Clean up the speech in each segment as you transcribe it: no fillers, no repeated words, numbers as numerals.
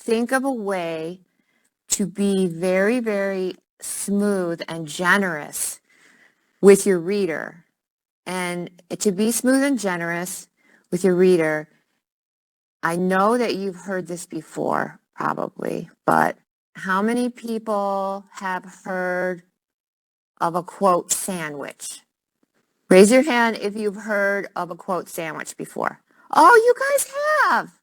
think of a way to be very, very smooth and generous with your reader. And to be smooth and generous with your reader, I know that you've heard this before, probably, but how many people have heard of a quote sandwich? Raise your hand if you've heard of a quote sandwich before. Oh, you guys have.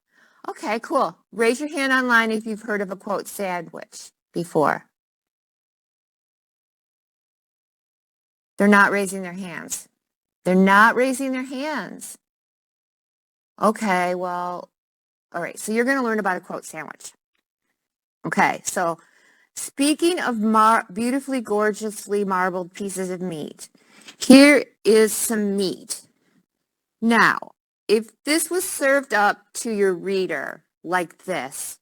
Okay, cool. Raise your hand online if you've heard of a quote sandwich before. They're not raising their hands. They're not raising their hands. Okay, well, all right. So you're going to learn about a quote sandwich. Okay, so speaking of beautifully, gorgeously marbled pieces of meat, here is some meat. Now, if this was served up to your reader like this,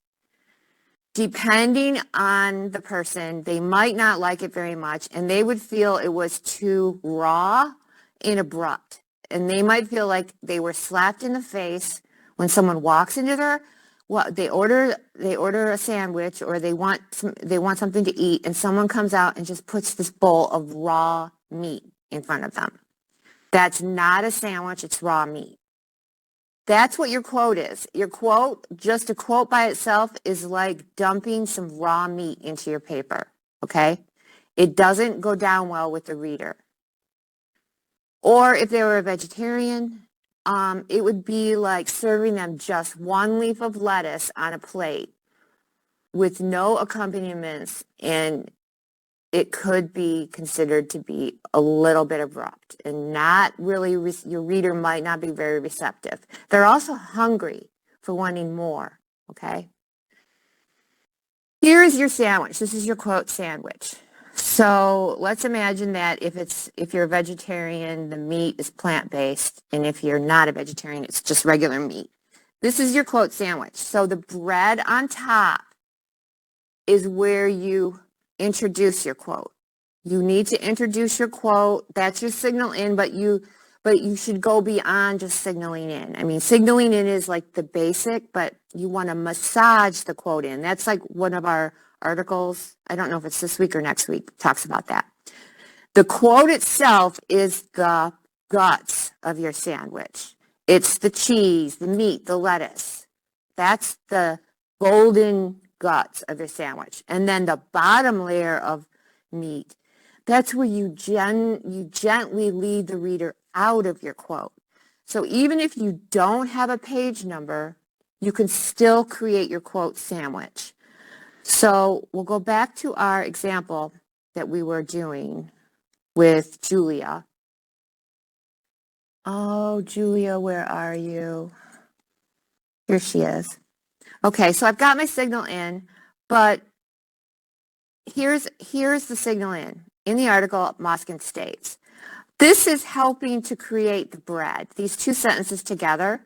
depending on the person, they might not like it very much, and they would feel it was too raw and abrupt. And they might feel like they were slapped in the face when someone walks into their, well, they order a sandwich, or they want something to eat, and someone comes out and just puts this bowl of raw meat in front of them. That's not a sandwich, it's raw meat. That's what your quote is. Your quote, just a quote by itself, is like dumping some raw meat into your paper, okay? It doesn't go down well with the reader. Or if they were a vegetarian, it would be like serving them just one leaf of lettuce on a plate with no accompaniments, and it could be considered to be a little bit abrupt and not really, your reader might not be very receptive. They're also hungry for wanting more, okay? Here is your sandwich. This is your quote sandwich. So let's imagine that if you're a vegetarian, the meat is plant-based, and if you're not a vegetarian, it's just regular meat. This is your quote sandwich. So the bread on top is where you introduce your quote. You need to introduce your quote. That's your signal in, but you should go beyond just signaling in. I mean, signaling in is like the basic, but you want to massage the quote in. That's like one of our articles. I don't know if it's this week or next week, talks about that. The quote itself is the guts of your sandwich. It's the cheese, the meat, the lettuce. That's the golden guts of your sandwich. And then the bottom layer of meat, that's where you gently lead the reader out of your quote. So even if you don't have a page number, you can still create your quote sandwich. So we'll go back to our example that we were doing with Julia. Oh, Julia, where are you? Here she is. Okay, so I've got my signal in, but here's the signal in the article. Moskin states, this is helping to create the bread. These two sentences together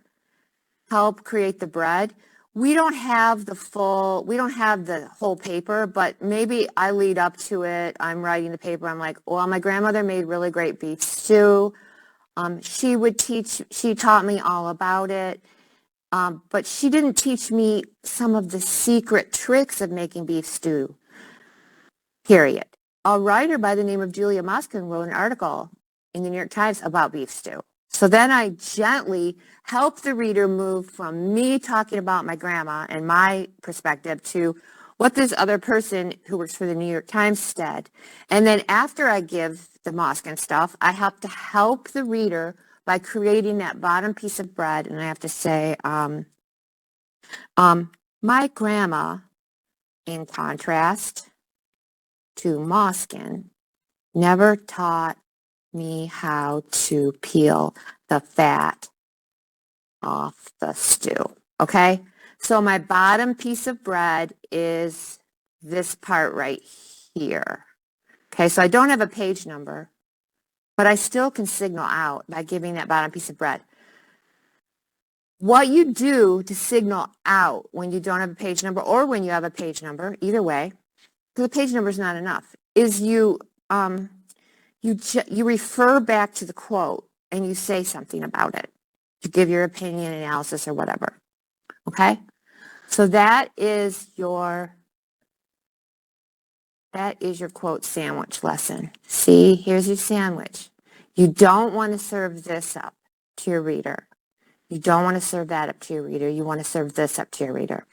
help create the bread. We don't have the whole paper, but maybe I lead up to it. I'm writing the paper. I'm like, well, my grandmother made really great beef stew. She taught me all about it. But she didn't teach me some of the secret tricks of making beef stew, period. A writer by the name of Julia Moskin wrote an article in the New York Times about beef stew. So then I gently help the reader move from me talking about my grandma and my perspective to what this other person who works for the New York Times said. And then after I give the Moskin stuff, I have to help the reader by creating that bottom piece of bread. And I have to say, my grandma, in contrast to Moskin, never taught me how to peel the fat off the stew. Okay? So my bottom piece of bread is this part right here. Okay, so I don't have a page number, but I still can signal out by giving that bottom piece of bread. What you do to signal out when you don't have a page number, or when you have a page number, either way, because the page number is not enough, is you refer back to the quote and you say something about it. You give your opinion, analysis, or whatever. Okay? So that is your quote sandwich lesson. See, here's your sandwich. You don't want to serve this up to your reader. You don't want to serve that up to your reader. You want to serve this up to your reader.